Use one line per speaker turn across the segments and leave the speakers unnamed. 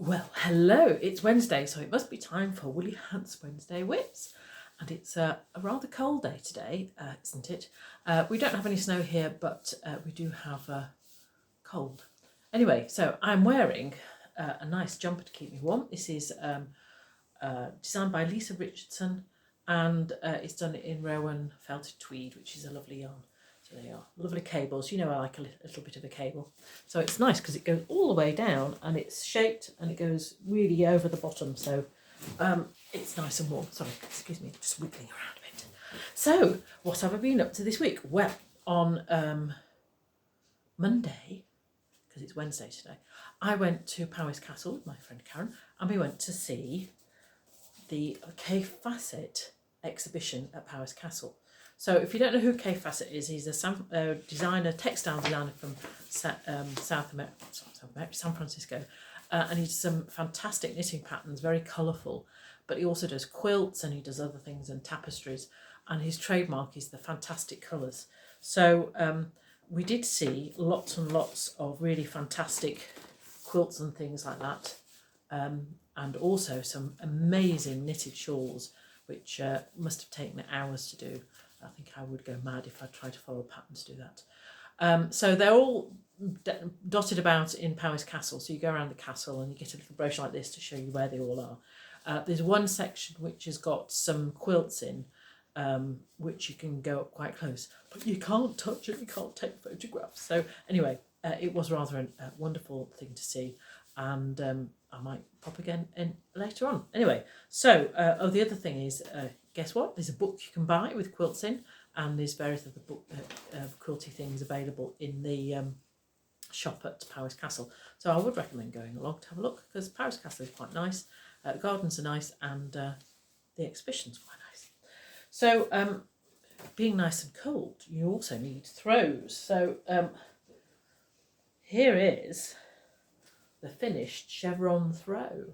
Well, hello, it's Wednesday, so it must be time for Woolly Hants Wednesday Whips. And it's a rather cold day today, isn't it? We don't have any snow here, but we do have a cold. Anyway, so I'm wearing a nice jumper to keep me warm. This is designed by Lisa Richardson, and it's done in Rowan felted tweed, which is a lovely yarn. So they are lovely cables. You know, I like a little bit of a cable. So it's nice because it goes all the way down and it's shaped and it goes really over the bottom. So it's nice and warm. Sorry, excuse me, just wiggling around a bit. So what have I been up to this week? Well, on Monday, because it's Wednesday today, I went to Powis Castle with my friend Karen, and we went to see the Kaffe Fasset exhibition at Powis Castle. So if you don't know who Kaffe Fasset is, he's a designer, textile designer from San Francisco, and he does some fantastic knitting patterns, very colourful, but he also does quilts and he does other things and tapestries, and his trademark is the fantastic colours. So we did see lots and lots of really fantastic quilts and things like that, and also some amazing knitted shawls, which must have taken hours to do. I think I would go mad if I tried to follow a pattern to do that. So they're all dotted about in Powis Castle. So you go around the castle and you get a little brochure like this to show you where they all are. There's one section which has got some quilts in, which you can go up quite close, but you can't touch it, you can't take photographs. So anyway, it was rather a wonderful thing to see, and I might pop again in later on. Anyway, so the other thing is, guess what? There's a book you can buy with quilts in, and there's various other quilty things available in the shop at Powis Castle. So I would recommend going along to have a look, because Powis Castle is quite nice, the gardens are nice, and the exhibition's quite nice. So being nice and cold, you also need throws. So here is the finished Chevron Throw.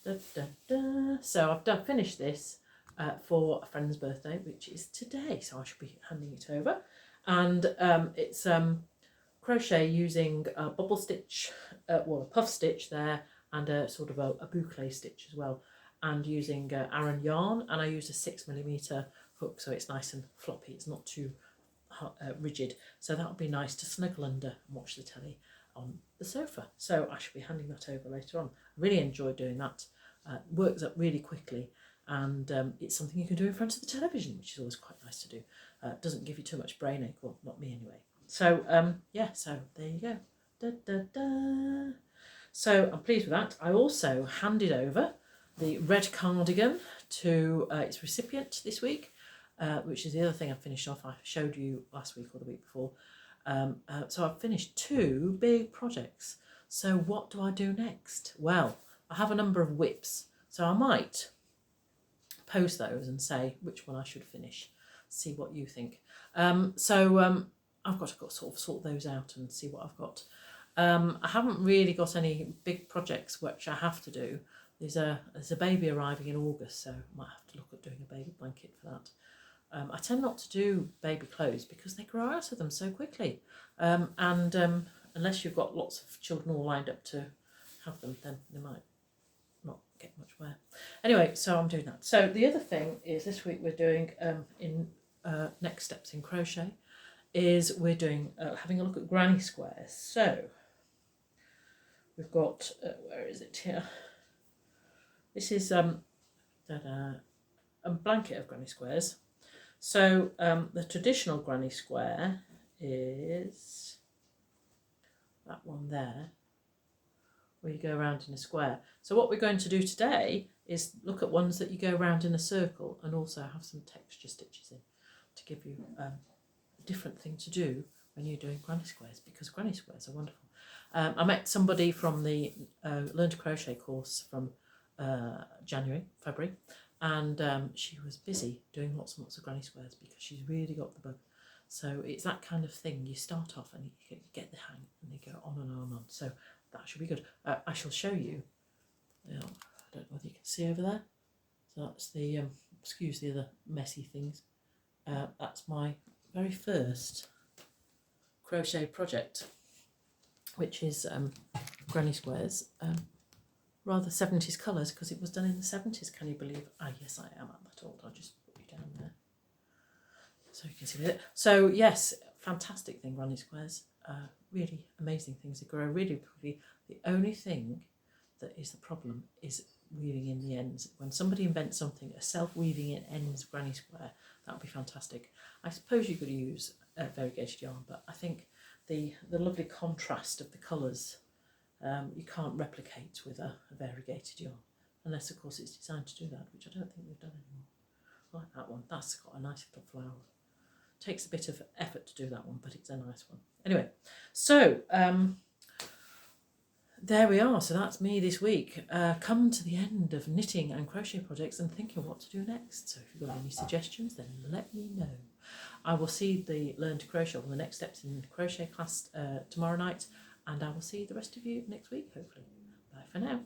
Da, da, da. So I've finished this for a friend's birthday, which is today, so I should be handing it over. And it's crochet using a bobble stitch, a puff stitch there, and a sort of a boucle stitch as well, and using aran yarn, and I use a 6mm hook, so it's nice and floppy, it's not too rigid, so that would be nice to snuggle under and watch the telly on the sofa. So I should be handing that over later on. I really enjoy doing that. Works up really quickly, and it's something you can do in front of the television, which is always quite nice to do. Doesn't give you too much brain ache, well, not me anyway. So yeah, so there you go. Da, da, da. So I'm pleased with that. I also handed over the red cardigan to its recipient this week, which is the other thing I finished off. I showed you last week or the week before. So I've finished 2 big projects. So what do I do next? Well, I have a number of whips, so I might post those and say which one I should finish. See what you think. I've got to sort those out and see what I've got. I haven't really got any big projects which I have to do. There's a baby arriving in August, so I might have to look at doing a baby blanket for that. I tend not to do baby clothes because they grow out of them so quickly, and unless you've got lots of children all lined up to have them, then they might not get much wear. Anyway, so I'm doing that. So the other thing is, this week we're doing in next steps in crochet is we're doing having a look at granny squares. So we've got where is it here? This is a blanket of granny squares. So the traditional granny square is that one there, where you go around in a square. So what we're going to do today is look at ones that you go around in a circle, and also have some texture stitches in to give you a different thing to do when you're doing granny squares, because granny squares are wonderful. I met somebody from the Learn to Crochet course from February, and she was busy doing lots and lots of granny squares because she's really got the bug. So it's that kind of thing. You start off and you get the hang, and they go on and on and on. So that should be good. I shall show you. I don't know whether you can see over there. So that's the excuse the other messy things. That's my very first crochet project, which is granny squares. rather 70s colours because it was done in the 70s, can you believe? Ah, yes, I am at that old. I'll just put you down there so you can see it. So yes, fantastic thing, Granny Squares. Really amazing things. They grow really quickly. The only thing that is the problem is weaving in the ends. When somebody invents something, a self-weaving in ends Granny Square, that would be fantastic. I suppose you could use variegated yarn, but I think the lovely contrast of the colours you can't replicate with a variegated yarn, unless of course it's designed to do that, which I don't think we've done anymore. I like that one. That's got a nice little flower. Takes a bit of effort to do that one, but it's a nice one. Anyway, so there we are. So that's me this week. Come to the end of knitting and crochet projects and thinking what to do next. So if you've got any suggestions, then let me know. I will see the Learn to Crochet, or the next steps in the crochet class tomorrow night, and I will see the rest of you next week, hopefully. Bye for now.